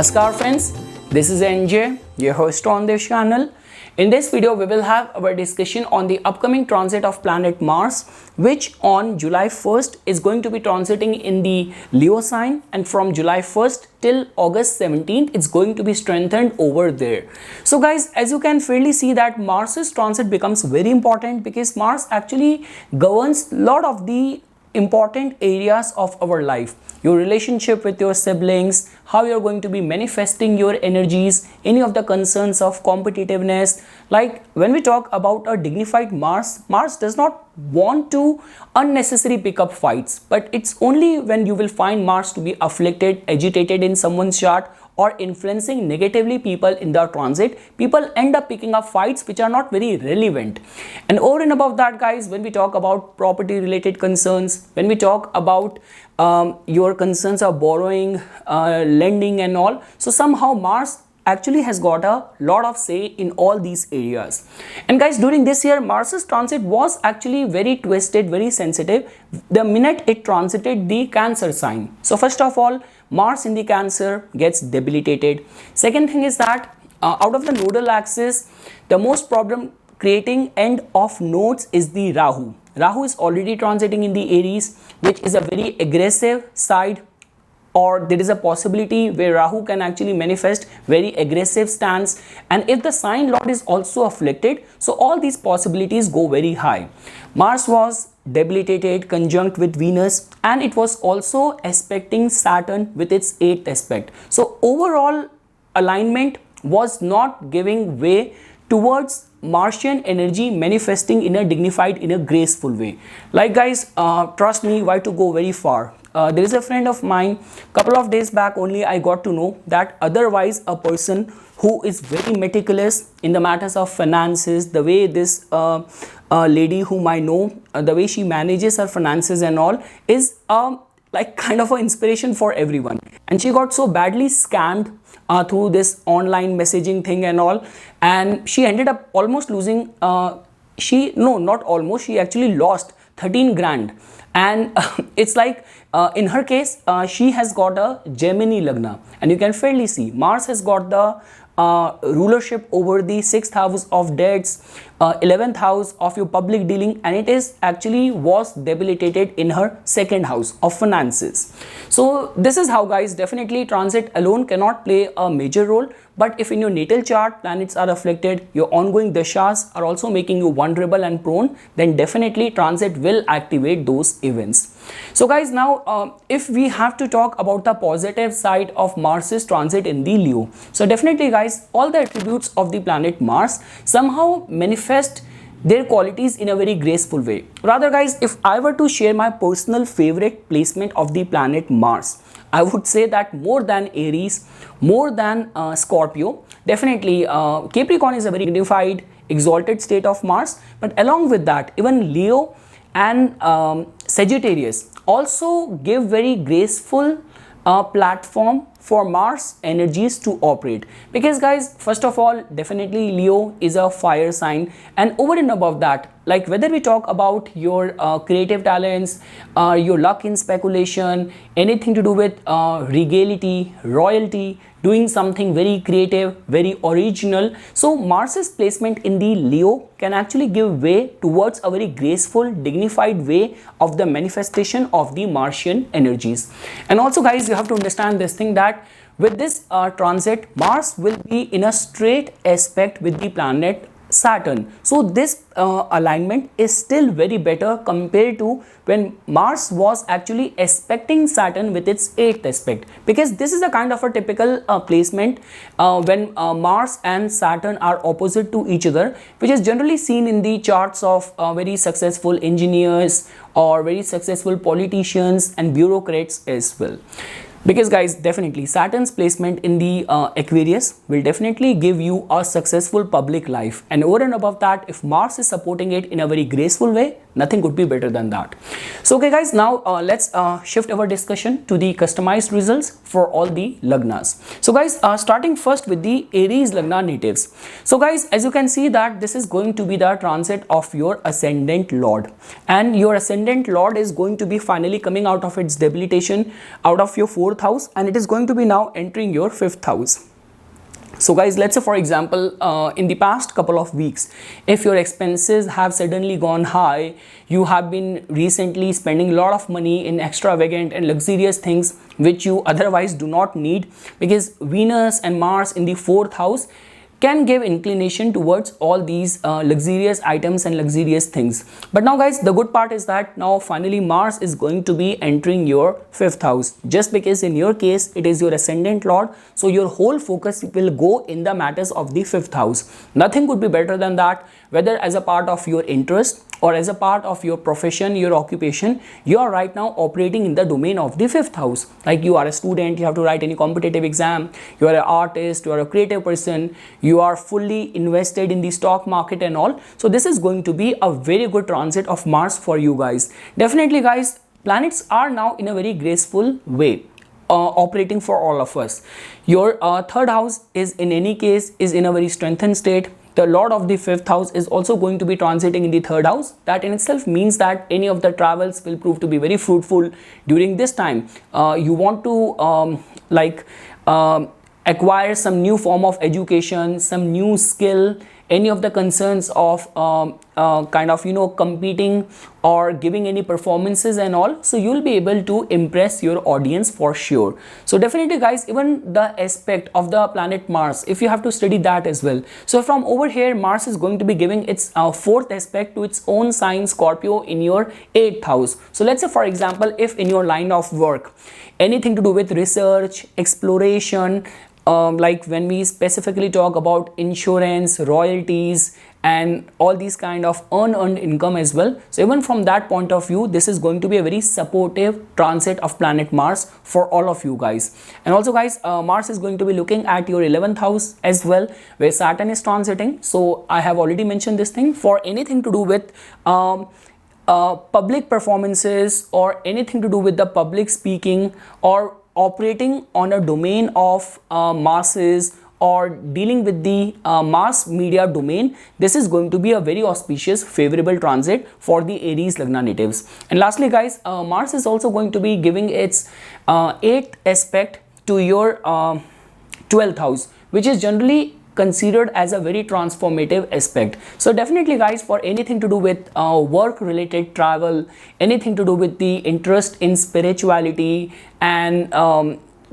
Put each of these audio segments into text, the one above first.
Namaskar friends, this is NJ, your host on this channel. In this video, we will have our discussion on the upcoming transit of planet Mars, which on July 1st is going to be transiting in the Leo sign, and from July 1st till August 17th, it's going to be strengthened over there. So guys, as you can fairly see that Mars's transit becomes very important because Mars actually governs a lot of the important areas of our life. Your relationship with your siblings, how you're going to be manifesting your energies, any of the concerns of competitiveness. Like when we talk about a dignified Mars, Mars does not want to unnecessarily pick up fights, but it's only when you will find Mars to be afflicted, agitated in someone's chart, or influencing negatively people in the transit, people end up picking up fights which are not very relevant. And over and above that, guys, when we talk about property related concerns, when we talk about your concerns of borrowing, lending and all, so somehow Mars actually has got a lot of say in all these areas. And guys, during this year, Mars's transit was actually very twisted, very sensitive the minute it transited the Cancer sign. So first of all, Mars in the Cancer gets debilitated. Second thing is that out of the nodal axis, the most problem creating end of nodes is the Rahu. Rahu is already transiting in the Aries, which is a very aggressive side, or there is a possibility where Rahu can actually manifest very aggressive stance. And if the sign lord is also afflicted, so all these possibilities go very high. Mars was debilitated, conjunct with Venus, and it was also aspecting Saturn with its 8th aspect. So overall alignment was not giving way towards Martian energy manifesting in a dignified, in a graceful way. Like guys, trust me, why to go very far? There is a friend of mine, couple of days back only I got to know that otherwise a person who is very meticulous in the matters of finances, the way this lady whom I know, the way she manages her finances and all is like kind of an inspiration for everyone. And she got so badly scammed through this online messaging thing and all, and she ended up almost losing, she actually lost 13 grand. And it's like in her case, she has got a Gemini Lagna, and you can fairly see Mars has got the rulership over the 6th house of debts, 11th house of your public dealing, and it is actually was debilitated in her 2nd house of finances. So this is how, guys, definitely transit alone cannot play a major role, but if in your natal chart planets are afflicted, your ongoing dashas are also making you vulnerable and prone, then definitely transit will activate those events. So guys, now if we have to talk about the positive side of Mars's transit in the Leo, so definitely guys, all the attributes of the planet Mars somehow manifest their qualities in a very graceful way. Rather guys, if I were to share my personal favorite placement of the planet Mars, I would say that more than Aries, more than Scorpio, definitely Capricorn is a very dignified, exalted state of Mars, but along with that, even Leo and Sagittarius also give very graceful platform for Mars energies to operate. Because guys, first of all, definitely Leo is a fire sign, and over and above that, like whether we talk about your creative talents, your luck in speculation, anything to do with regality, royalty, doing something very creative, very original. So Mars's placement in the Leo can actually give way towards a very graceful, dignified way of the manifestation of the Martian energies. And also guys, you have to understand this thing that with this transit, Mars will be in a straight aspect with the planet Saturn. So this alignment is still very better compared to when Mars was actually aspecting Saturn with its 8th aspect, because this is a kind of a typical placement when Mars and Saturn are opposite to each other, which is generally seen in the charts of very successful engineers or very successful politicians and bureaucrats as well. Because guys, definitely Saturn's placement in the Aquarius will definitely give you a successful public life, and over and above that, if Mars is supporting it in a very graceful way, Nothing could be better than that. So okay guys, now let's shift our discussion to the customized results for all the Lagnas. So guys, starting first with the Aries Lagna natives. So guys, as you can see that this is going to be the transit of your ascendant lord, and your ascendant lord is going to be finally coming out of its debilitation out of your 4th house, and it is going to be now entering your 5th house. So guys, let's say for example, in the past couple of weeks, if your expenses have suddenly gone high, you have been recently spending a lot of money in extravagant and luxurious things which you otherwise do not need, because Venus and Mars in the 4th house can give inclination towards all these luxurious items and luxurious things. But now guys, the good part is that now finally Mars is going to be entering your 5th house, just because in your case it is your ascendant lord, so your whole focus will go in the matters of the 5th house. Nothing could be better than that, whether as a part of your interest or as a part of your profession, your occupation, you are right now operating in the domain of the 5th house. Like you are a student, you have to write any competitive exam, you are an artist, you are a creative person, you are fully invested in the stock market and all. So this is going to be a very good transit of Mars for you guys. Definitely guys, planets are now in a very graceful way. Operating for all of us. Your 3rd house is in any case is in a very strengthened state. The lord of the 5th house is also going to be transiting in the 3rd house. That in itself means that any of the travels will prove to be very fruitful during this time. You want to acquire some new form of education, some new skill, any of the concerns of competing or giving any performances and all, so you will be able to impress your audience for sure. So definitely guys, even the aspect of the planet Mars, if you have to study that as well. So from over here, Mars is going to be giving its 4th aspect to its own sign Scorpio in your 8th house. So let's say for example, if in your line of work, anything to do with research, exploration, like when we specifically talk about insurance, royalties, and all these kind of unearned income as well. So even from that point of view, this is going to be a very supportive transit of planet Mars for all of you guys. And also guys, Mars is going to be looking at your 11th house as well, where Saturn is transiting. So I have already mentioned this thing for anything to do with public performances or anything to do with the public speaking or operating on a domain of masses or dealing with the mass media domain. This is going to be a very auspicious favorable transit for the Aries Lagna natives. And lastly guys, Mars is also going to be giving its 8th aspect to your 12th house, which is generally considered as a very transformative aspect. So definitely guys, for anything to do with work related travel, anything to do with the interest in spirituality and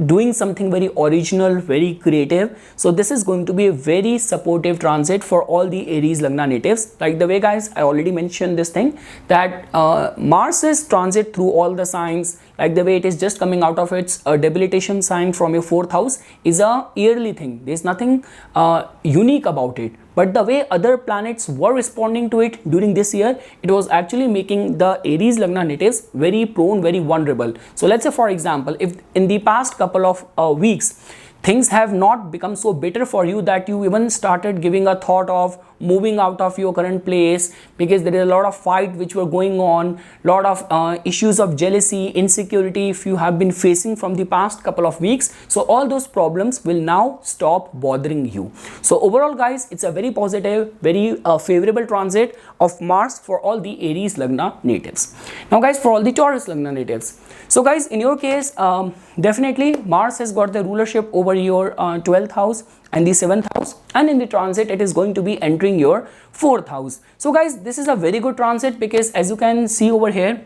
doing something very original, very creative, so this is going to be a very supportive transit for all the Aries Lagna natives. Like the way guys, I already mentioned this thing that Mars's transit through all the signs, like the way it is just coming out of its debilitation sign from your 4th house, is a yearly thing. There's nothing unique about it. But the way other planets were responding to it during this year, it was actually making the Aries Lagna natives very prone, very vulnerable. So let's say for example, if in the past couple of weeks, things have not become so bitter for you that you even started giving a thought of moving out of your current place, because there is a lot of fight which were going on, lot of issues of jealousy, insecurity if you have been facing from the past couple of weeks. So all those problems will now stop bothering you. So overall guys, it's a very positive, very favorable transit of Mars for all the Aries Lagna natives. Now guys, for all the Taurus Lagna natives, so guys, in your case, definitely Mars has got the rulership over your 12th house and the 7th house, and in the transit it is going to be entering your 4th house. So guys, this is a very good transit, because as you can see over here,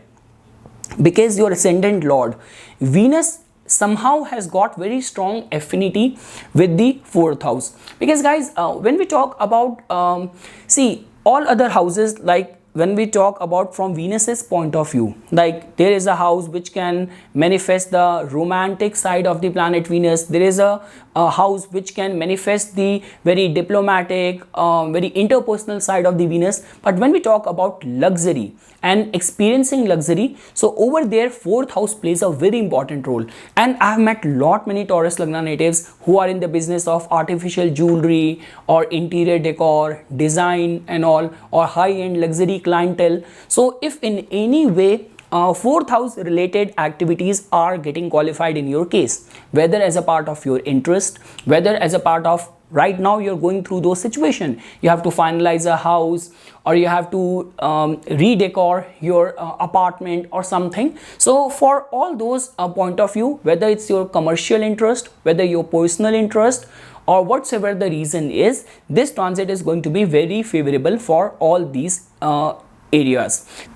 because your ascendant lord Venus somehow has got very strong affinity with the 4th house. Because guys, when we talk about see all other houses, like when we talk about from Venus's point of view, like there is a house which can manifest the romantic side of the planet Venus. There is a house which can manifest the very diplomatic, very interpersonal side of the Venus. But when we talk about luxury and experiencing luxury, so over there 4th house plays a very important role. And I have met many Taurus Lagna natives who are in the business of artificial jewelry or interior decor, design and all, or high-end luxury clientele. So if in any way 4th house related activities are getting qualified in your case, whether as a part of your interest, whether as a part of right now you're going through those situations, you have to finalize a house or you have to redecor your apartment or something. So for all those point of view, whether it's your commercial interest, whether your personal interest, or whatsoever the reason is, this transit is going to be very favorable for all these areas.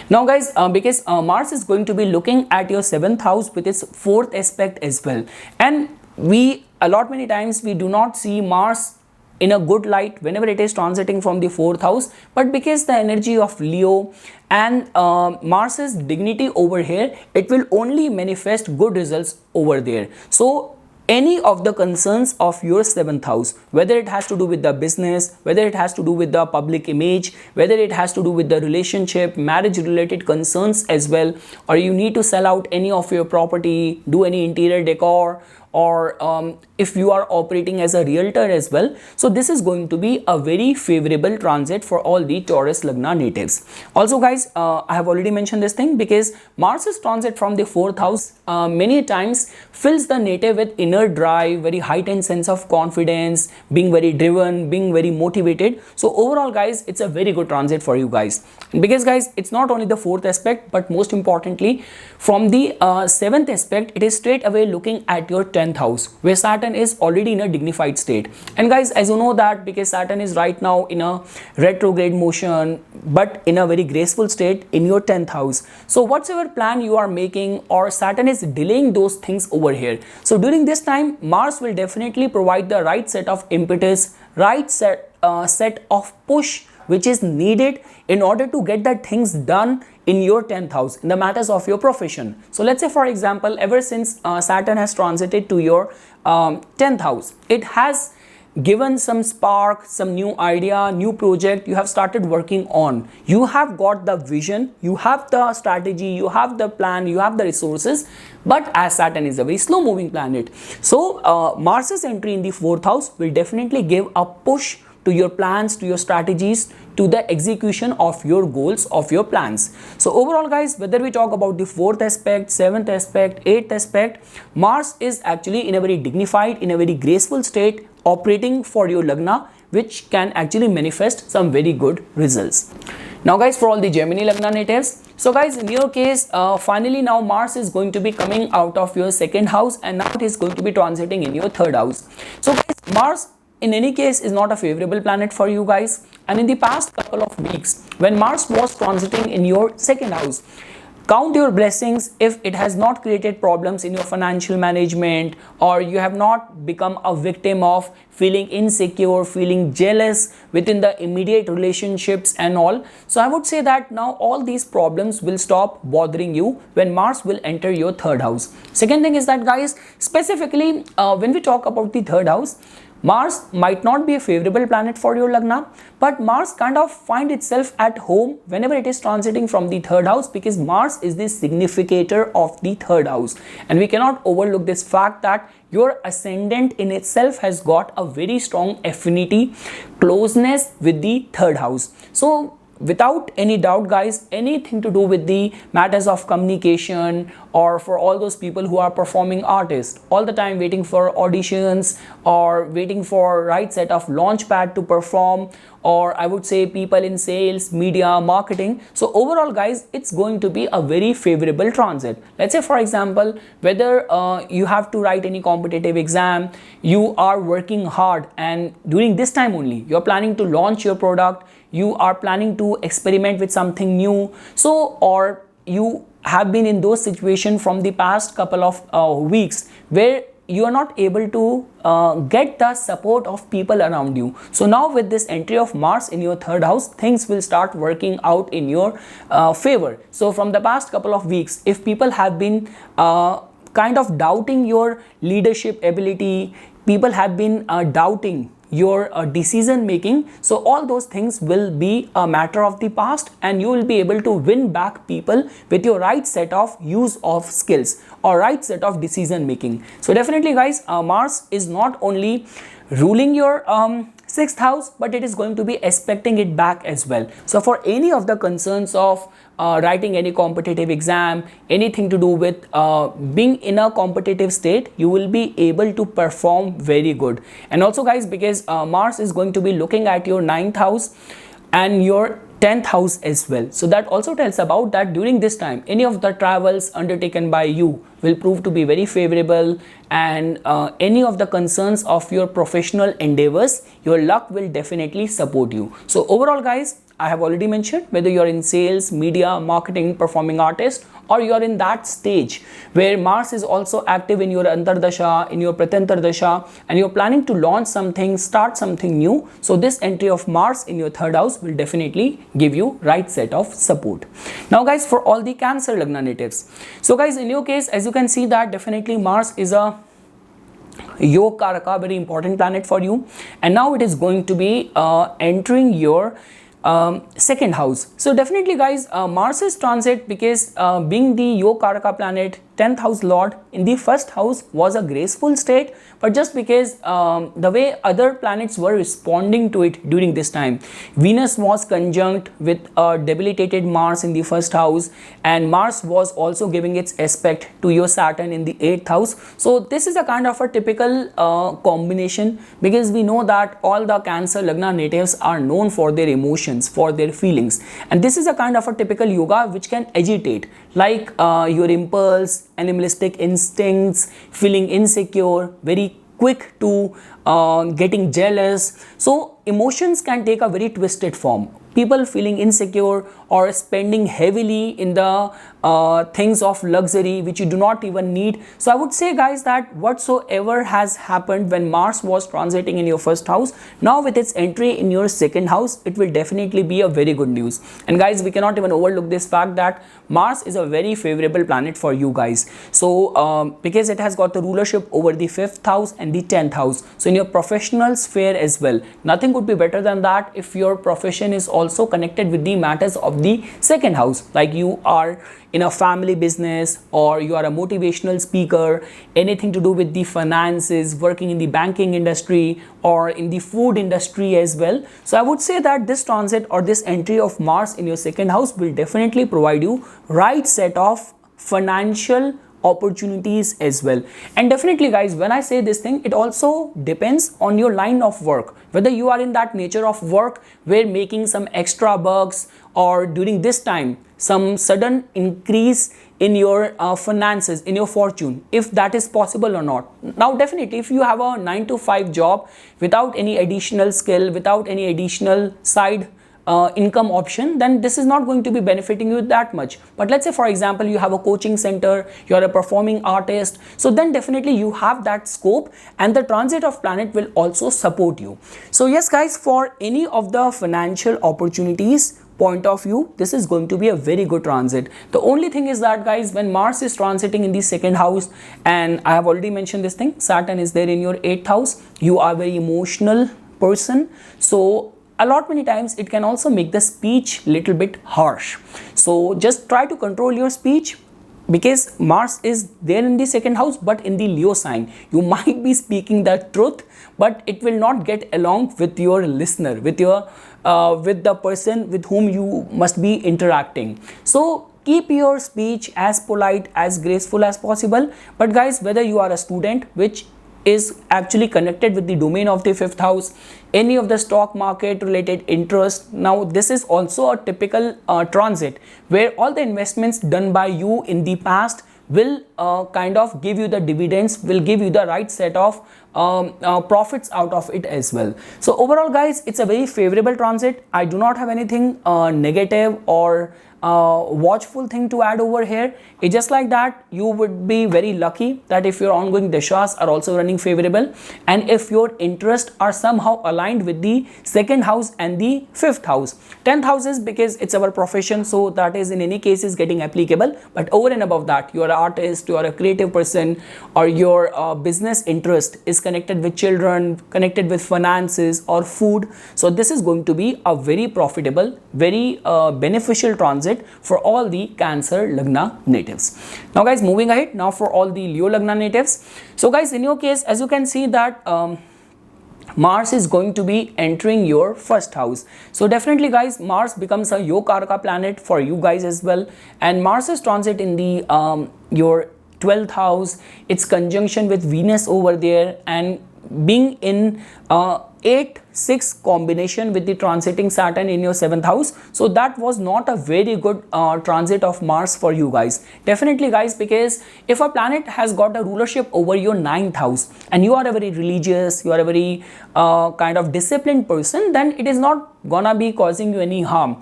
Now guys, because Mars is going to be looking at your 7th house with its 4th aspect as well, and we many times we do not see Mars in a good light whenever it is transiting from the 4th house, but because the energy of Leo and Mars's dignity over here, it will only manifest good results over there. So any of the concerns of your 7th house, whether it has to do with the business, whether it has to do with the public image, whether it has to do with the relationship, marriage related concerns as well, or you need to sell out any of your property, do any interior decor, or if you are operating as a realtor as well. So this is going to be a very favorable transit for all the Taurus Lagna natives. Also guys, I have already mentioned this thing because Mars's transit from the 4th house many times fills the native with inner drive, very heightened sense of confidence, being very driven, being very motivated. So overall guys, it's a very good transit for you guys, because guys, it's not only the 4th aspect, but most importantly from the 7th aspect, it is straight away looking at your 10th house, where Saturn is already in a dignified state. And guys, as you know that because Saturn is right now in a retrograde motion, but in a very graceful state in your 10th house. So whatsoever plan you are making, or Saturn is delaying those things over here. So during this time, Mars will definitely provide the right set of impetus, right set of push which is needed in order to get the things done in your 10th house, in the matters of your profession. So let's say for example, ever since Saturn has transited to your 10th house, it has given some spark, some new idea, new project you have started working on. You have got the vision, you have the strategy, you have the plan, you have the resources, but as Saturn is a very slow moving planet, so Mars's entry in the 4th house will definitely give a push to your plans, to your strategies, to the execution of your goals, of your plans. So overall guys, whether we talk about the 4th aspect, 7th aspect, 8th aspect, Mars is actually in a very dignified, in a very graceful state, operating for your Lagna, which can actually manifest some very good results. Now guys, for all the Gemini Lagna natives, so guys, in your case, finally now Mars is going to be coming out of your 2nd house, and now it is going to be transiting in your 3rd house. So guys, Mars in any case is not a favorable planet for you guys, and in the past couple of weeks when Mars was transiting in your 2nd house, count your blessings if it has not created problems in your financial management, or you have not become a victim of feeling insecure, feeling jealous within the immediate relationships and all. So I would say that now all these problems will stop bothering you when Mars will enter your 3rd house. Second thing is that guys, specifically when we talk about the 3rd house, Mars might not be a favorable planet for your Lagna, but Mars kind of find itself at home whenever it is transiting from the 3rd house, because Mars is the significator of the 3rd house, and we cannot overlook this fact that your ascendant in itself has got a very strong affinity, closeness with the 3rd house. So without any doubt guys, anything to do with the matters of communication, or for all those people who are performing artists, all the time waiting for auditions or waiting for right set of launch pad to perform, or I would say people in sales, media, marketing. So overall guys, it's going to be a very favorable transit. Let's say for example, whether you have to write any competitive exam, you are working hard, and during this time only you're planning to launch your product, you are planning to experiment with something new. So, or you have been in those situations from the past couple of weeks where you are not able to get the support of people around you. So now with this entry of Mars in your 3rd house, things will start working out in your favor. So from the past couple of weeks, if people have been kind of doubting your leadership ability, people have been doubting your decision making, so all those things will be a matter of the past, and you will be able to win back people with your right set of use of skills or right set of decision making. So definitely guys, Mars is not only ruling your sixth house, but it is going to be expecting it back as well. So for any of the concerns of writing any competitive exam, anything to do with being in a competitive state, you will be able to perform very good. And also guys, because Mars is going to be looking at your ninth house and your 10th house as well, so that also tells about that during this time any of the travels undertaken by you will prove to be very favorable, and any of the concerns of your professional endeavors, your luck will definitely support you. So overall guys, I have already mentioned, whether you're in sales, media, marketing, performing artist, or you're in that stage where Mars is also active in your Antardasha, in your Pratantardasha, and you're planning to launch something, start something new, so this entry of Mars in your third house will definitely give you right set of support. Now guys, for all the Cancer Lagna natives, so guys, in your case, as you can see that definitely Mars is a Yog Karaka, very important planet for you, and now it is going to be entering your second house. So definitely guys, Mars's transit, because being the Yog Karaka planet, 10th house lord, in the first house was a graceful state, but just because the way other planets were responding to it during this time, Venus was conjunct with a debilitated Mars in the first house, and Mars was also giving its aspect to your Saturn in the 8th house. So this is a kind of a typical combination, because we know that all the Cancer Lagna natives are known for their emotions, for their feelings, and this is a kind of a typical yoga which can agitate, like your impulse, animalistic instincts, feeling insecure, very quick to getting jealous. So emotions can take a very twisted form. People feeling insecure or spending heavily in the things of luxury which you do not even need. So I would say guys that whatsoever has happened when Mars was transiting in your first house, now with its entry in your second house, it will definitely be a very good news. And guys, we cannot even overlook this fact that Mars is a very favorable planet for you guys. So because it has got the rulership over the 5th house and the 10th house, so in your professional sphere as well, nothing could be better than that if your profession is also connected with the matters of the second house, like you are in a family business, or you are a motivational speaker, anything to do with the finances, working in the banking industry or in the food industry as well. So I would say that this transit or this entry of Mars in your second house will definitely provide you right set of financial opportunities as well. And definitely guys, when I say this thing, it also depends on your line of work, whether you are in that nature of work where making some extra bucks, or during this time some sudden increase in your finances, in your fortune, if that is possible or not. Now definitely if you have a 9 to 5 job without any additional skill, without any additional side income option, then this is not going to be benefiting you that much. But let's say for example you have a coaching center, you are a performing artist, so then definitely you have that scope, and the transit of planet will also support you. So yes guys, for any of the financial opportunities point of view, this is going to be a very good transit. The only thing is that guys, when Mars is transiting in the second house, and I have already mentioned this thing, Saturn is there in your 8th house, you are a very emotional person, so a lot many times it can also make the speech little bit harsh. So just try to control your speech, because Mars is there in the second house, but in the Leo sign, you might be speaking the truth, but it will not get along with your listener, with your with the person with whom you must be interacting. So keep your speech as polite, as graceful as possible. But guys, whether you are a student which is actually connected with the domain of the 5th house, any of the stock market related interest, now this is also a typical transit where all the investments done by you in the past will kind of give you the dividends, will give you the right set of profits out of it as well. So overall guys, it's a very favorable transit. I do not have anything negative or watchful thing to add over here. It's just like that you would be very lucky that if your ongoing dashas are also running favorable, and if your interests are somehow aligned with the second house and the 5th house. 10th house is because it's our profession, so that is in any case is getting applicable, but over and above that, you are an artist, you are a creative person, or your business interest is connected with children, connected with finances or food. So this is going to be a very profitable, very beneficial transit for all the Cancer Lagna natives. Now guys, moving ahead, now for all the Leo Lagna natives. So guys, in your case, as you can see that Mars is going to be entering your first house. So definitely guys, Mars becomes a Yokarka planet for you guys as well. And Mars is transit in the your 12th house. It's conjunction with Venus over there, and being in 8-6 combination with the transiting Saturn in your 7th house. So that was not a very good transit of Mars for you guys. Definitely guys, because if a planet has got a rulership over your 9th house and you are a very religious, you are a very kind of disciplined person, then it is not gonna be causing you any harm.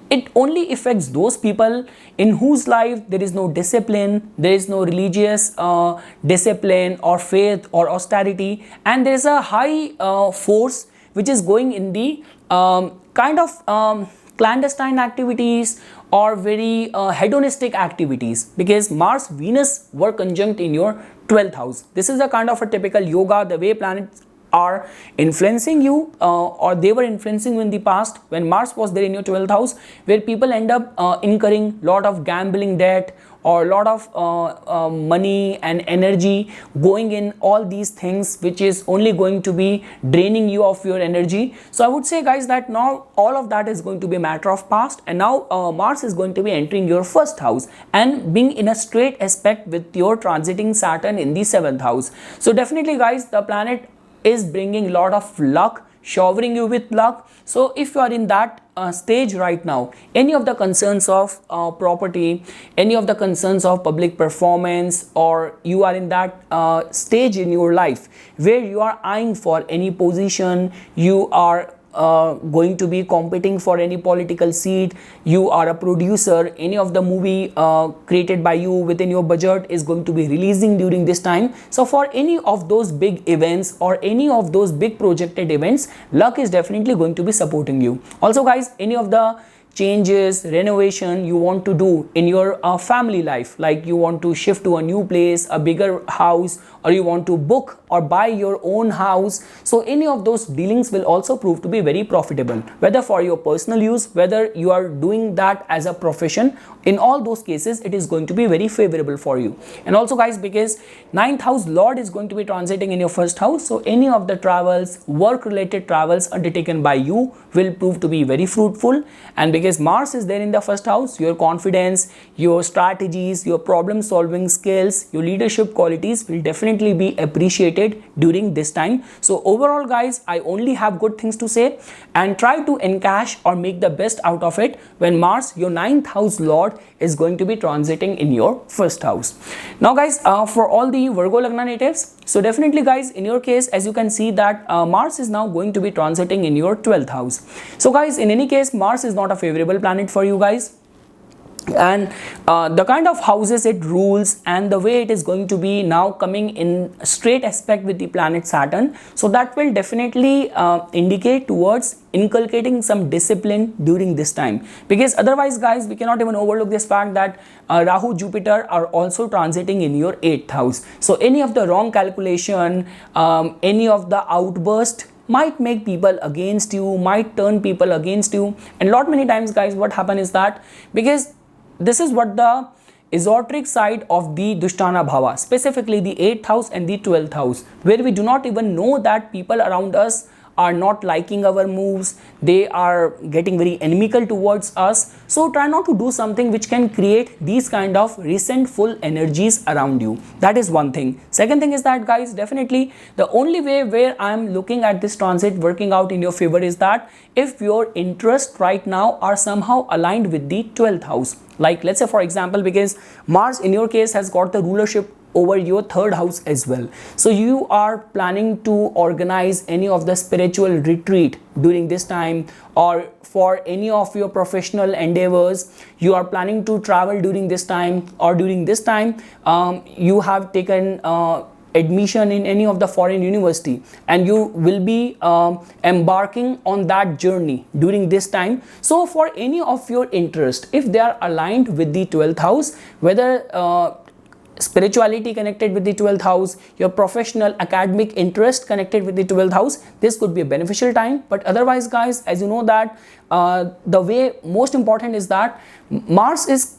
It only affects those people in whose life there is no discipline, there is no religious discipline or faith or austerity, and there is a high force which is going in the kind of clandestine activities or very hedonistic activities, because Mars, Venus were conjunct in your 12th house. This is a kind of a typical yoga, the way planets are influencing you or they were influencing you in the past when Mars was there in your 12th house, where people end up incurring lot of gambling debt or a lot of money and energy going in all these things, which is only going to be draining you of your energy. So I would say guys that now all of that is going to be a matter of past, and now Mars is going to be entering your first house and being in a straight aspect with your transiting Saturn in the 7th house. So definitely guys, the planet is bringing a lot of luck, showering you with luck. So if you are in that stage right now, any of the concerns of property, any of the concerns of public performance, or you are in that stage in your life where you are eyeing for any position, you are going to be competing for any political seat, you are a producer, any of the movie created by you within your budget is going to be releasing during this time. So for any of those big events or any of those big projected events, luck is definitely going to be supporting you. Also guys, any of the changes, renovation you want to do in your family life, like you want to shift to a new place, a bigger house, or you want to book or buy your own house. So any of those dealings will also prove to be very profitable, whether for your personal use, whether you are doing that as a profession. In all those cases, it is going to be very favorable for you. And also guys, because 9th house Lord is going to be transiting in your first house, so any of the travels, work related travels undertaken by you will prove to be very fruitful. And because Mars is there in the first house, your confidence, your strategies, your problem solving skills, your leadership qualities will definitely be appreciated during this time. So overall guys, I only have good things to say, and try to encash or make the best out of it when Mars, your 9th house Lord, is going to be transiting in your first house. Now guys, for all the Virgo Lagna natives, so definitely guys, in your case, as you can see that Mars is now going to be transiting in your 12th house. So guys, in any case, Mars is not a favorable planet for you guys, and the kind of houses it rules and the way it is going to be now coming in straight aspect with the planet Saturn, so that will definitely indicate towards inculcating some discipline during this time. Because otherwise guys, we cannot even overlook this fact that Rahu, Jupiter are also transiting in your 8th house. So any of the wrong calculation, any of the outburst might make people against you, might turn people against you. And lot many times guys, what happen is that, because this is what the esoteric side of the Dushtana Bhava, specifically the 8th house and the 12th house, where we do not even know that people around us are not liking our moves, they are getting very inimical towards us. So try not to do something which can create these kind of resentful energies around you. That is one thing. Second thing is that guys, definitely the only way where I am looking at this transit working out in your favor is that if your interests right now are somehow aligned with the 12th house. Like let's say for example, because Mars in your case has got the rulership over your 3rd house as well. So you are planning to organize any of the spiritual retreat during this time, or for any of your professional endeavors, you are planning to travel during this time, or during this time you have taken admission in any of the foreign university and you will be embarking on that journey during this time. So for any of your interest, if they are aligned with the 12th house, whether spirituality connected with the 12th house, your professional academic interest connected with the 12th house, this could be a beneficial time. But otherwise guys, as you know that the way most important is that Mars is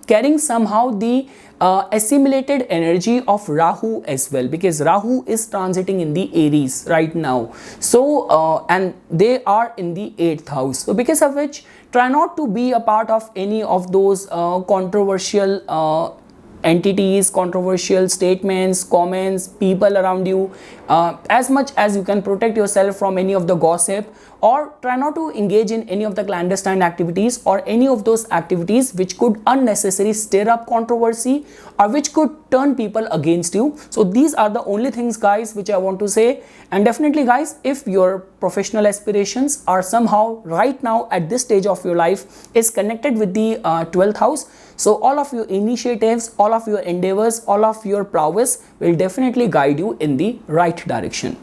carrying somehow the assimilated energy of Rahu as well, because Rahu is transiting in the Aries right now. So and they are in the 8th house, so because of which try not to be a part of any of those controversial entities, controversial statements, comments, people around you. As much as you can protect yourself from any of the gossip, or try not to engage in any of the clandestine activities or any of those activities which could unnecessarily stir up controversy or which could turn people against you. So these are the only things guys which I want to say. And definitely guys, if your professional aspirations are somehow right now at this stage of your life is connected with the 12th house, so all of your initiatives, all of your endeavors, all of your prowess will definitely guide you in the right direction.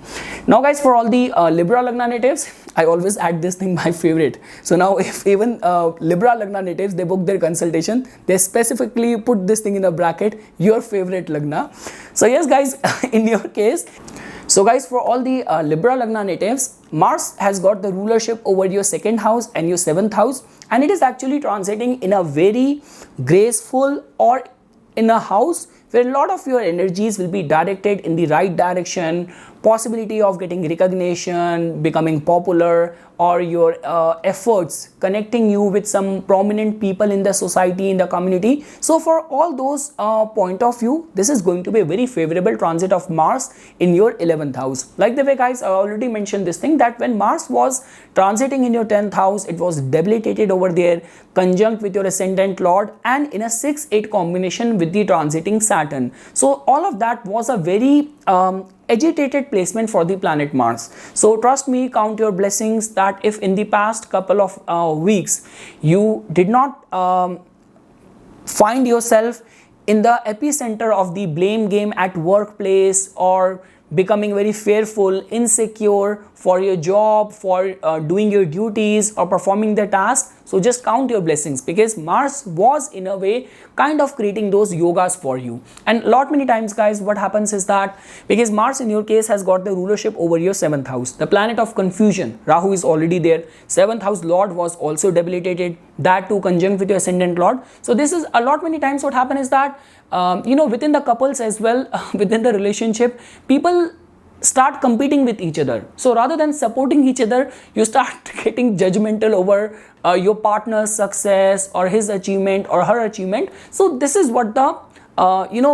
Now guys, for all the Libra Lagna natives, I always add this thing, my favorite. So now if even Libra Lagna natives, they book their consultation, they specifically put this thing in a bracket, your favorite Lagna. So yes guys, in your case, so guys, for all the Libra Lagna natives, Mars has got the rulership over your 2nd house and your 7th house, and it is actually transiting in a very graceful or in a house where a lot of your energies will be directed in the right direction, possibility of getting recognition, becoming popular, or your efforts connecting you with some prominent people in the society, in the community. So for all those point of view, this is going to be a very favorable transit of Mars in your 11th house. Like the way guys, I already mentioned this thing that when Mars was transiting in your 10th house, it was debilitated over there, conjunct with your ascendant lord, and in a 6-8 combination with the transiting Saturn. So all of that was a very agitated placement for the planet Mars. So trust me, count your blessings that if in the past couple of weeks you did not find yourself in the epicenter of the blame game at workplace, or becoming very fearful, insecure for your job, for doing your duties or performing the task, so just count your blessings, because Mars was in a way kind of creating those yogas for you. And many times guys, what happens is that because Mars in your case has got the rulership over your 7th house, the planet of confusion, Rahu is already there, 7th house lord was also debilitated, that too conjunct with your ascendant lord. So this is many times what happens is that within the couples as well, within the relationship, people start competing with each other. So rather than supporting each other, you start getting judgmental over your partner's success or his achievement or her achievement. So this is what the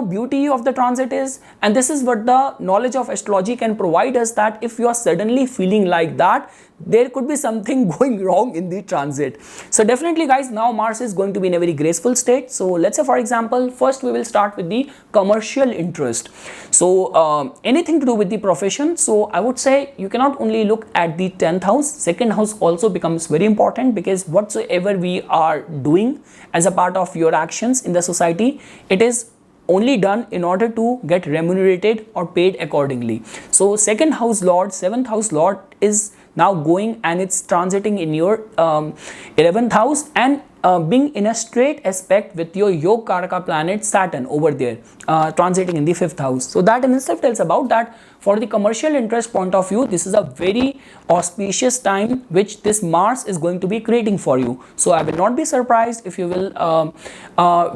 beauty of the transit is, and this is what the knowledge of astrology can provide us, that if you are suddenly feeling like that, there could be something going wrong in the transit. So definitely guys, now Mars is going to be in a very graceful state. So let's say for example, first we will start with the commercial interest. So anything to do with the profession. So I would say you cannot only look at the 10th house, 2nd house also becomes very important, because whatsoever we are doing as a part of your actions in the society, it is only done in order to get remunerated or paid accordingly. So 2nd house lord, 7th house lord is now going and it's transiting in your 11th house, and being in a straight aspect with your Yoga Karaka planet Saturn over there, transiting in the 5th house. So that in itself tells about that for the commercial interest point of view, this is a very auspicious time which this Mars is going to be creating for you. So I will not be surprised if you will,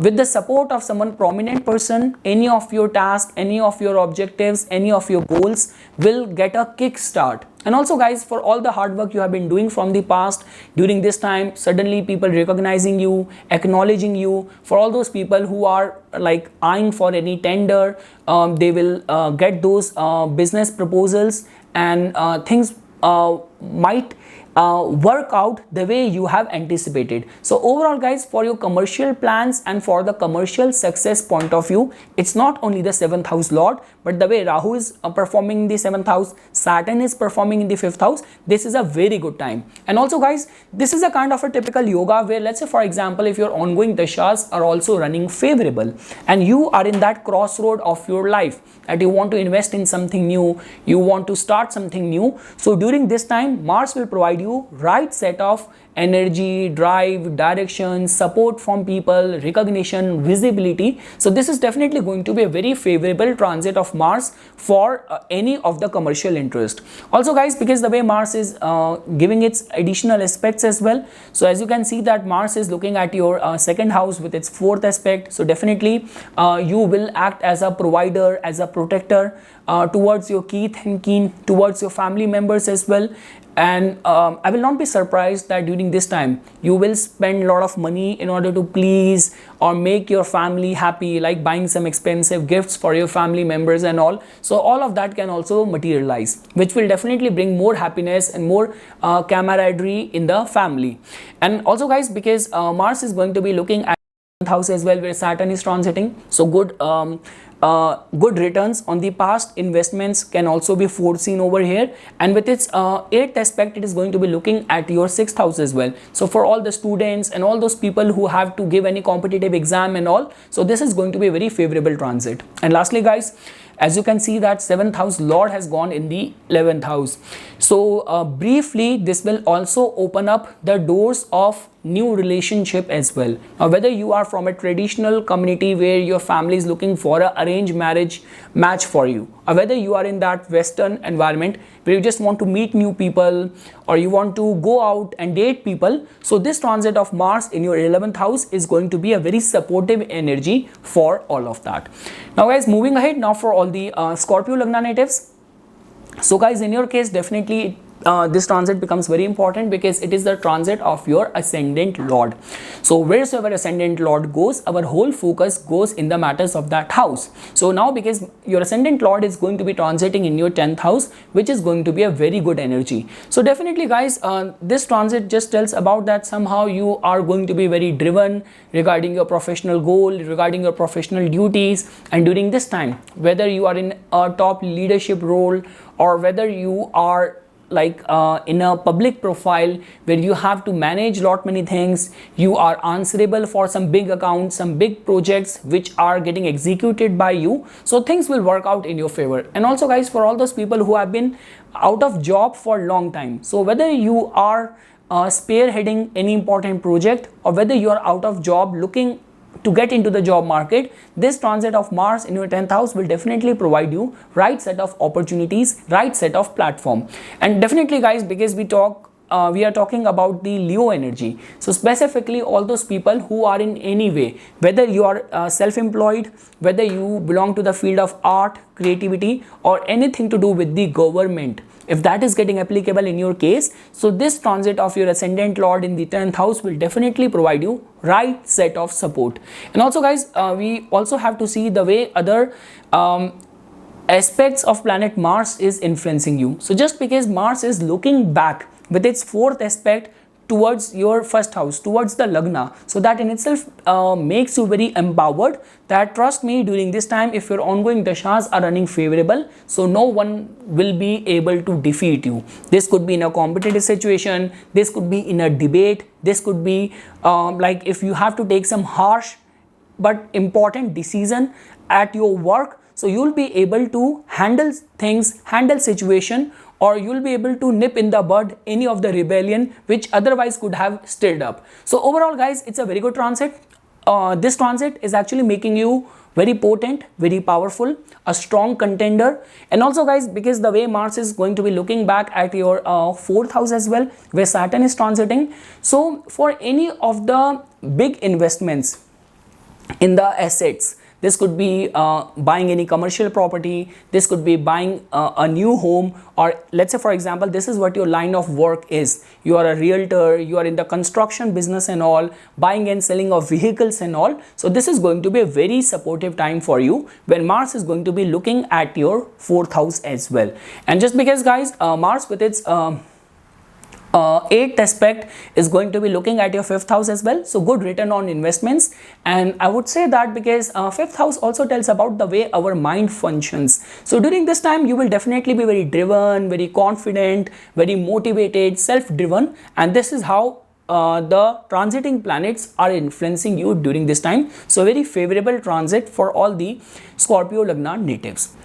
with the support of someone prominent person, any of your tasks, any of your objectives, any of your goals will get a kick start. And also guys, for all the hard work you have been doing from the past, during this time, suddenly people recognizing you, acknowledging you. For all those people who are like eyeing for any tender, they will get those business proposals, and things might work out the way you have anticipated. So overall guys, for your commercial plans and for the commercial success point of view, it's not only the 7th house lord, but the way Rahu is performing in the 7th house, Saturn is performing in the 5th house, this is a very good time. And also guys, this is a kind of a typical yoga where, let's say for example, if your ongoing dashas are also running favorable and you are in that crossroad of your life that you want to invest in something new, you want to start something new, so during this time Mars will provide provide you right set of energy, drive, direction, support from people, recognition, visibility. So this is definitely going to be a very favorable transit of Mars for any of the commercial interest. Also guys, because the way Mars is giving its additional aspects as well, so as you can see that Mars is looking at your second house with its fourth aspect. So definitely you will act as a provider, as a protector towards your kith and kin, towards your family members as well. And I will not be surprised that during this time you will spend a lot of money in order to please or make your family happy, like buying some expensive gifts for your family members and all. So all of that can also materialize, which will definitely bring more happiness and more camaraderie in the family. And also guys, because Mars is going to be looking at house as well, where Saturn is transiting, so good returns on the past investments can also be foreseen over here. And with its 8th aspect, it is going to be looking at your 6th house as well. So for all the students and all those people who have to give any competitive exam and all, so this is going to be a very favorable transit. And lastly guys, as you can see that 7th house Lord has gone in the 11th house. So briefly, this will also open up the doors of new relationship as well. Now whether you are from a traditional community where your family is looking for an arranged marriage match for you, or whether you are in that Western environment where you just want to meet new people or you want to go out and date people, so this transit of Mars in your 11th house is going to be a very supportive energy for all of that. Now guys, moving ahead now for all the Scorpio Lagna natives. So guys, in your case definitely this transit becomes very important because it is the transit of your ascendant Lord. So wheresoever ascendant Lord goes, our whole focus goes in the matters of that house. So now because your ascendant Lord is going to be transiting in your 10th house, which is going to be a very good energy. So definitely guys, this transit just tells about that somehow you are going to be very driven regarding your professional goal, regarding your professional duties. And during this time, whether you are in a top leadership role or whether you are like in a public profile where you have to manage lot many things, you are answerable for some big accounts, some big projects which are getting executed by you, so things will work out in your favor. And also guys, for all those people who have been out of job for a long time, so whether you are spearheading any important project or whether you are out of job looking to get into the job market, this transit of Mars in your 10th house will definitely provide you right set of opportunities, right set of platform. And definitely guys, because we are talking about the Leo energy, so specifically all those people who are in any way, whether you are self-employed, whether you belong to the field of art, creativity or anything to do with the government, if that is getting applicable in your case, so this transit of your ascendant Lord in the 10th house will definitely provide you right set of support. And also guys, we also have to see the way other aspects of planet Mars is influencing you. So just because Mars is looking back with its 4th aspect towards your 1st house, towards the Lagna, so that in itself makes you very empowered, that trust me, during this time if your ongoing dashas are running favorable, so no one will be able to defeat you. This could be in a competitive situation, this could be in a debate, this could be like if you have to take some harsh but important decision at your work, so you'll be able to handle things, handle situation, or you'll be able to nip in the bud any of the rebellion which otherwise could have stirred up. So overall guys, it's a very good transit. This transit is actually making you very potent, very powerful, a strong contender. And also guys, because the way Mars is going to be looking back at your 4th house as well, where Saturn is transiting, so for any of the big investments in the assets, this could be buying any commercial property, this could be buying a new home, or let's say for example, this is what your line of work is. You are a realtor, you are in the construction business and all, buying and selling of vehicles and all. So this is going to be a very supportive time for you when Mars is going to be looking at your 4th house as well. And just because guys, Mars with its 8th aspect is going to be looking at your 5th house as well, so good return on investments. And I would say that because 5th house also tells about the way our mind functions, so during this time you will definitely be very driven, very confident, very motivated, self-driven, and this is how the transiting planets are influencing you during this time. So very favorable transit for all the Scorpio Lagna natives.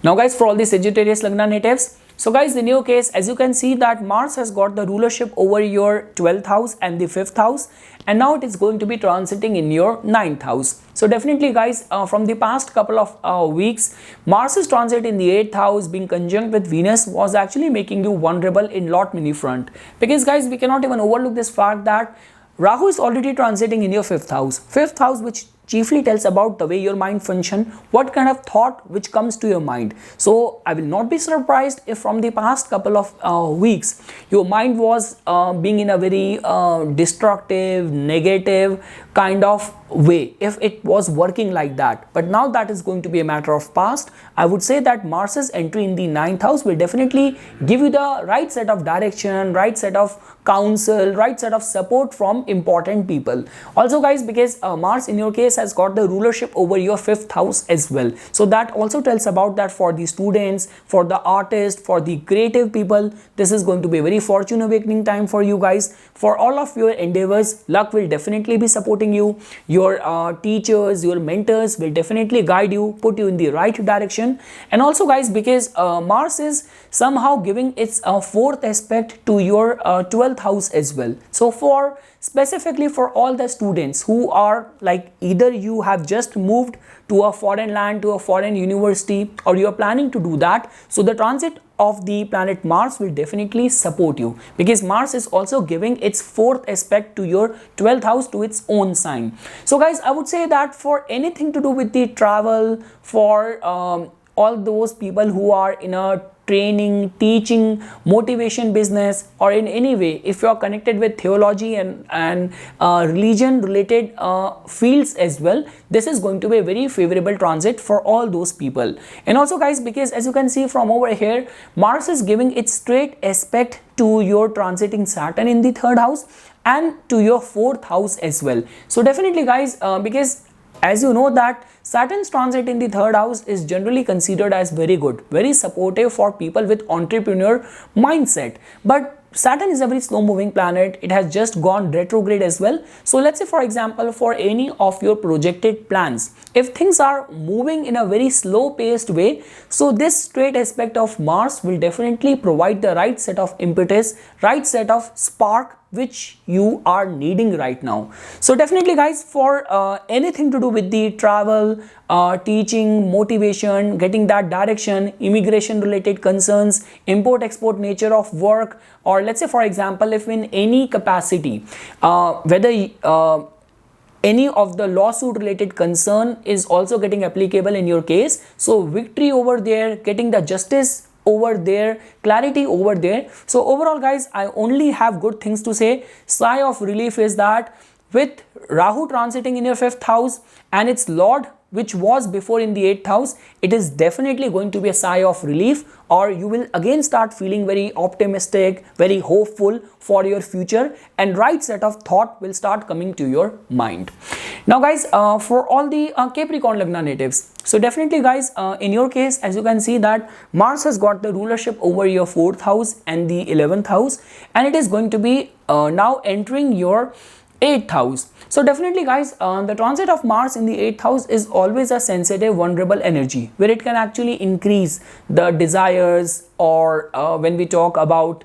Now guys, for all the Sagittarius Lagna natives, So guys, in your case, as you can see that Mars has got the rulership over your 12th house and the 5th house, and now it is going to be transiting in your 9th house. So definitely guys, from the past couple of weeks, Mars's transit in the 8th house being conjunct with Venus was actually making you vulnerable in lot many front. Because guys, we cannot even overlook this fact that Rahu is already transiting in your 5th house. 5th house, which chiefly tells about the way your mind function, what kind of thought which comes to your mind. So I will not be surprised if from the past couple of weeks your mind was being in a very destructive, negative kind of way, if it was working like that. But now that is going to be a matter of past. I would say that Mars's entry in the 9th house will definitely give you the right set of direction, right set of counsel, right set of support from important people. Also guys, because Mars in your case has got the rulership over your 5th house as well, so that also tells about that for the students, for the artists, for the creative people, this is going to be a very fortune awakening time for you guys. For all of your endeavors, luck will definitely be supporting you. Your teachers, your mentors will definitely guide you, put you in the right direction. And also guys, because Mars is somehow giving its 4th aspect to your 12th house as well. So for specifically for all the students who are like, either you have just moved to a foreign land, to a foreign university, or you are planning to do that, so the transit of the planet Mars will definitely support you, because Mars is also giving its 4th aspect to your 12th house, to its own sign. So guys, I would say that for anything to do with the travel, for all those people who are in a training, teaching, motivation business, or in any way if you are connected with theology and religion related fields as well, this is going to be a very favorable transit for all those people. And also guys, because as you can see from over here, Mars is giving its straight aspect to your transiting Saturn in the 3rd house and to your 4th house as well. So definitely guys, because as you know that Saturn's transit in the 3rd house is generally considered as very good, very supportive for people with entrepreneur mindset. But Saturn is a very slow moving planet. It has just gone retrograde as well. So let's say for example, for any of your projected plans, if things are moving in a very slow paced way, so this straight aspect of Mars will definitely provide the right set of impetus, right set of spark which you are needing right now. So definitely guys, for anything to do with the travel, teaching, motivation, getting that direction, immigration related concerns, import export nature of work, or let's say for example, if in any capacity, whether any of the lawsuit related concern is also getting applicable in your case, so victory over there, getting the justice over there, clarity over there. So overall guys, I only have good things to say. Sigh of relief is that with Rahu transiting in your 5th house and its lord which was before in the 8th house, it is definitely going to be a sigh of relief, or you will again start feeling very optimistic, very hopeful for your future, and right set of thought will start coming to your mind. Now guys, for all the Capricorn Lagna natives, so definitely guys, in your case, as you can see that Mars has got the rulership over your 4th house and the 11th house, and it is going to be now entering your 8th house. So definitely guys, the transit of Mars in the 8th house is always a sensitive, vulnerable energy where it can actually increase the desires, or when we talk about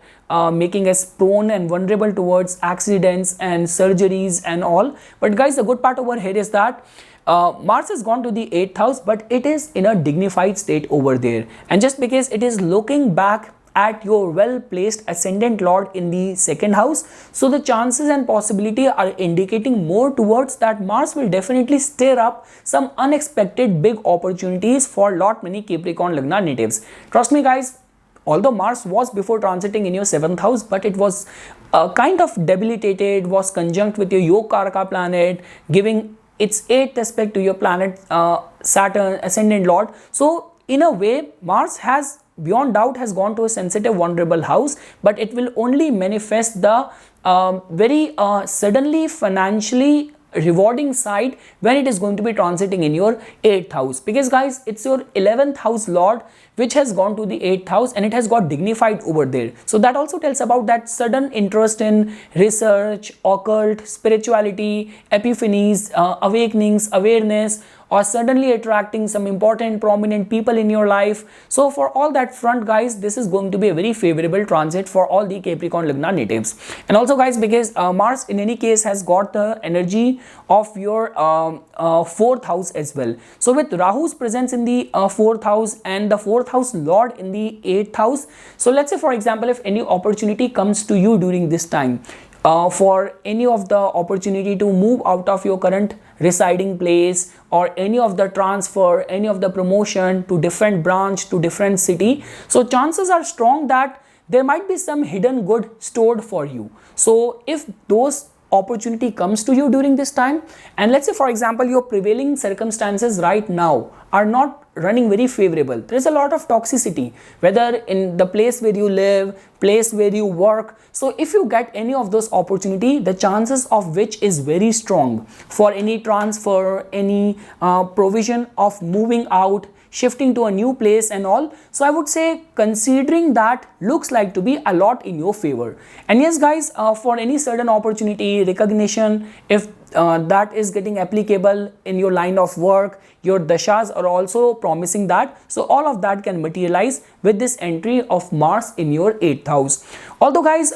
making us prone and vulnerable towards accidents and surgeries and all. But guys, the good part over here is that Mars has gone to the 8th house, but it is in a dignified state over there, and just because it is looking back at your well placed ascendant lord in the 2nd house, so the chances and possibility are indicating more towards that Mars will definitely stir up some unexpected big opportunities for lot many Capricorn Lagna natives. Trust me guys, although Mars was before transiting in your 7th house, but it was kind of debilitated, was conjunct with your Yoga planet, giving its 8th aspect to your planet Saturn, ascendant lord. So in a way, Mars has beyond doubt has gone to a sensitive, vulnerable house, but it will only manifest the very suddenly financially rewarding side when it is going to be transiting in your 8th house, because guys, it's your 11th house lord which has gone to the 8th house and it has got dignified over there. So that also tells about that sudden interest in research, occult, spirituality, epiphanies, awakenings, awareness, or suddenly attracting some important prominent people in your life. So for all that front guys, this is going to be a very favorable transit for all the Capricorn Lagna natives. And also guys, because Mars in any case has got the energy of your 4th house as well. So with Rahu's presence in the 4th house and the 4th house lord in the 8th house, so let's say for example, if any opportunity comes to you during this time, for any of the opportunity to move out of your current residing place, or any of the transfer, any of the promotion to different branch, to different city, so chances are strong that there might be some hidden good stored for you. So if those opportunity comes to you during this time, and let's say for example your prevailing circumstances right now are not running very favorable, there is a lot of toxicity, whether in the place where you live, place where you work. So if you get any of those opportunity, the chances of which is very strong for any transfer, any provision of moving out, shifting to a new place and all. So I would say considering that looks like to be a lot in your favor. And yes guys, for any certain opportunity, recognition, if that is getting applicable in your line of work, your dashas are also promising that. So all of that can materialize with this entry of Mars in your 8th house. Although guys,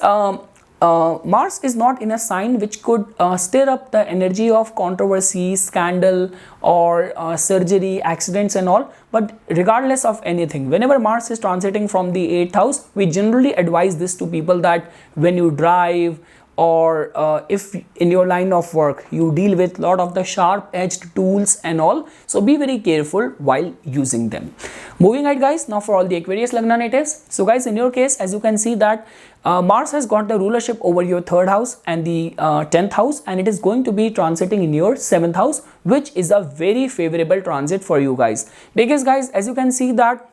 Mars is not in a sign which could stir up the energy of controversy, scandal, or surgery, accidents and all. But regardless of anything, whenever Mars is transiting from the 8th house, we generally advise this to people that when you drive, or if in your line of work you deal with lot of the sharp edged tools and all, so be very careful while using them. Moving ahead guys, now for all the Aquarius Lagna natives. So guys, in your case, as you can see that Mars has got the rulership over your 3rd house and the 10th house, and it is going to be transiting in your 7th house, which is a very favorable transit for you guys. Because guys, as you can see that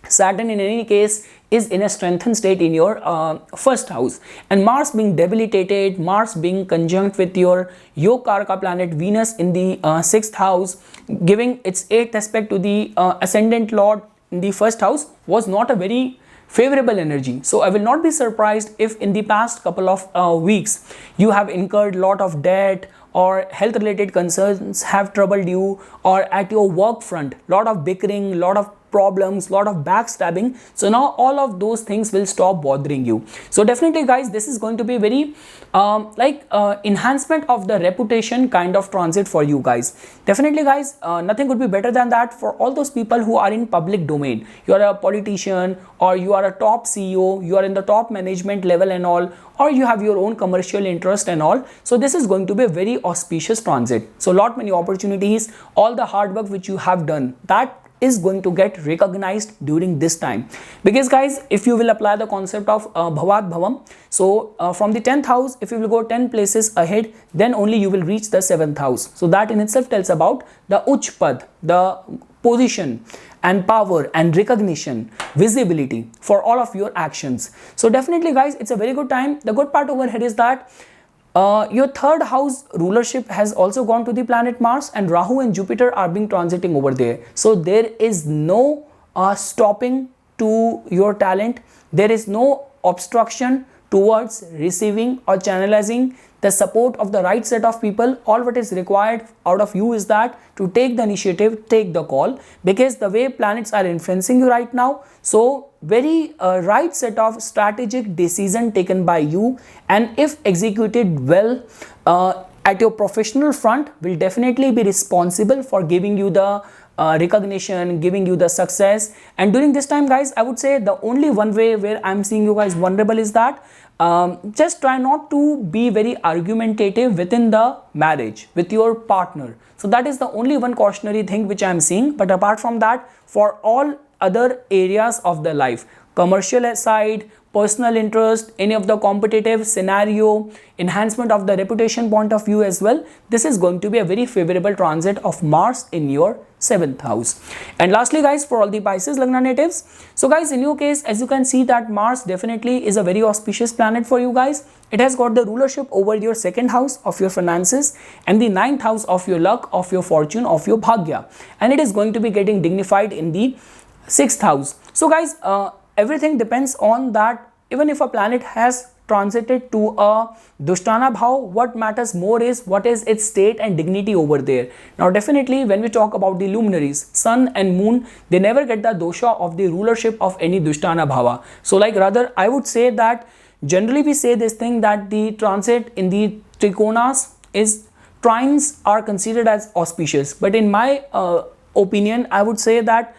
Saturn in any case is in a strengthened state in your 1st house, and Mars being debilitated, Mars being conjunct with your Karaka planet Venus in the 6th house, giving its 8th aspect to the ascendant lord in the 1st house, was not a very favorable energy. So I will not be surprised if in the past couple of weeks you have incurred lot of debt, or health related concerns have troubled you, or at your work front lot of bickering, lot of problems, lot of backstabbing. So now all of those things will stop bothering you. So definitely guys, this is going to be very enhancement of the reputation kind of transit for you guys. Definitely guys, nothing could be better than that for all those people who are in public domain. You are a politician, or you are a top CEO, you are in the top management level and all, or you have your own commercial interest and all. So this is going to be a very auspicious transit. So lot many opportunities, all the hard work which you have done, that is going to get recognized during this time. Because guys, if you will apply the concept of Bhavat Bhavam, so from the 10th house, if you will go 10 places ahead, then only you will reach the 7th house. So that in itself tells about the Uch Pad, the position and power and recognition, visibility for all of your actions. So definitely guys, it's a very good time. The good part over here is that your 3rd house rulership has also gone to the planet Mars, and Rahu and Jupiter are being transiting over there. So there is no stopping to your talent. There is no obstruction towards receiving or channelizing the support of the right set of people. All what is required out of you is that to take the initiative, take the call, because the way planets are influencing you right now, so very right set of strategic decision taken by you, and if executed well at your professional front, will definitely be responsible for giving you the recognition, giving you the success. And during this time guys, I would say the only one way where I'm seeing you guys vulnerable is that just try not to be very argumentative within the marriage with your partner. So that is the only one cautionary thing which I'm seeing. But apart from that, for all other areas of the life, commercial side, personal interest, any of the competitive scenario, enhancement of the reputation point of view as well, this is going to be a very favorable transit of Mars in your 7th house. And lastly guys, for all the Pisces Lagna natives, so guys, in your case, as you can see that Mars definitely is a very auspicious planet for you guys. It has got the rulership over your 2nd house of your finances and the 9th house of your luck, of your fortune, of your bhagya, and it is going to be getting dignified in the 6th house. So guys, everything depends on that. Even if a planet has transited to a Dushtana Bhav, what matters more is what is its state and dignity over there. Now definitely when we talk about the luminaries, sun and moon, they never get the dosha of the rulership of any Dushtana Bhava. So like rather I would say that generally we say this thing that the transit in the Trikonas is trines are considered as auspicious, but in my opinion I would say that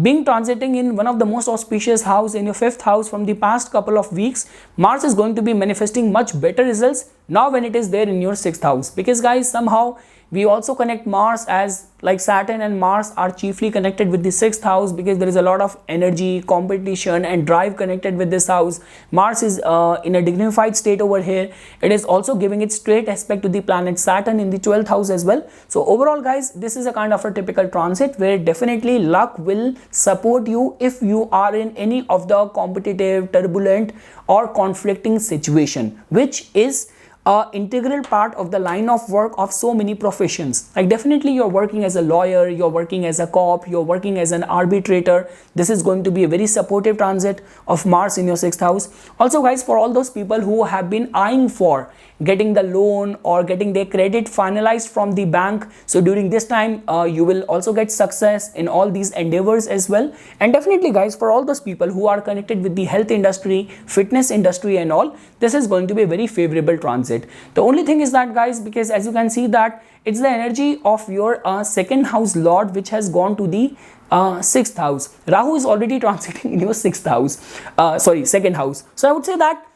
being transiting in one of the most auspicious house in your 5th house from the past couple of weeks, Mars is going to be manifesting much better results now when it is there in your 6th house, because guys somehow we also connect Mars as like Saturn and Mars are chiefly connected with the 6th house, because there is a lot of energy, competition and drive connected with this house. Mars is in a dignified state over here. It is also giving its straight aspect to the planet Saturn in the 12th house as well. So overall guys, this is a kind of a typical transit where definitely luck will support you if you are in any of the competitive, turbulent or conflicting situation, which is a integral part of the line of work of so many professions. Like definitely you're working as a lawyer, you're working as a cop, you're working as an arbitrator. This is going to be a very supportive transit of Mars in your 6th house. Also guys, for all those people who have been eyeing for getting the loan or getting their credit finalized from the bank, so during this time you will also get success in all these endeavors as well. And definitely guys, for all those people who are connected with the health industry, fitness industry and all, this is going to be a very favorable transit. The only thing is that guys, because as you can see that it's the energy of your 2nd house lord which has gone to the 6th house. Rahu is already transiting in your 6th house, 2nd house. So I would say that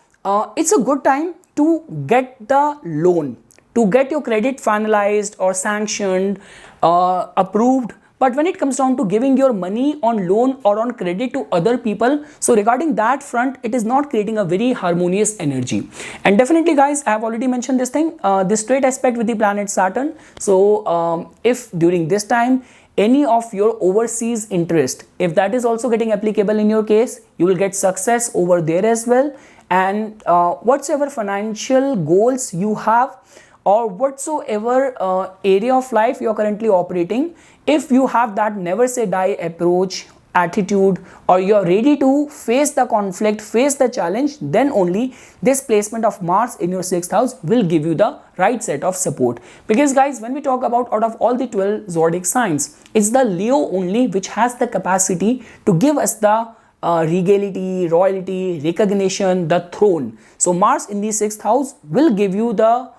it's a good time to get the loan, to get your credit finalized or sanctioned, approved. But when it comes down to giving your money on loan or on credit to other people, so regarding that front, it is not creating a very harmonious energy. And definitely guys, I have already mentioned this thing, this straight aspect with the planet Saturn. So if during this time, any of your overseas interest, if that is also getting applicable in your case, you will get success over there as well. And whatsoever financial goals you have, or whatsoever area of life you are currently operating, if you have that never say die approach, attitude, or you are ready to face the conflict, face the challenge, then only this placement of Mars in your 6th house will give you the right set of support. Because guys, when we talk about out of all the 12 zodiac signs, it's the Leo only which has the capacity to give us the regality, royalty, recognition, the throne. So Mars in the 6th house will give you the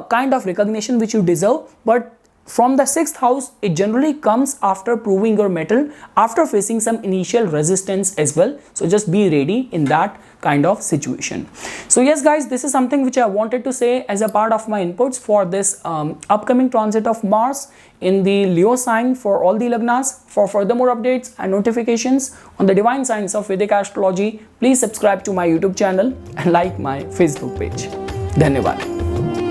kind of recognition which you deserve, but from the 6th house, it generally comes after proving your mettle, after facing some initial resistance as well. So just be ready in that kind of situation. So yes guys, this is something which I wanted to say as a part of my inputs for this upcoming transit of Mars in the Leo sign for all the Lagnas. For further more updates and notifications on the divine science of Vedic astrology, please subscribe to my YouTube channel and like my Facebook page. Dhanyavad.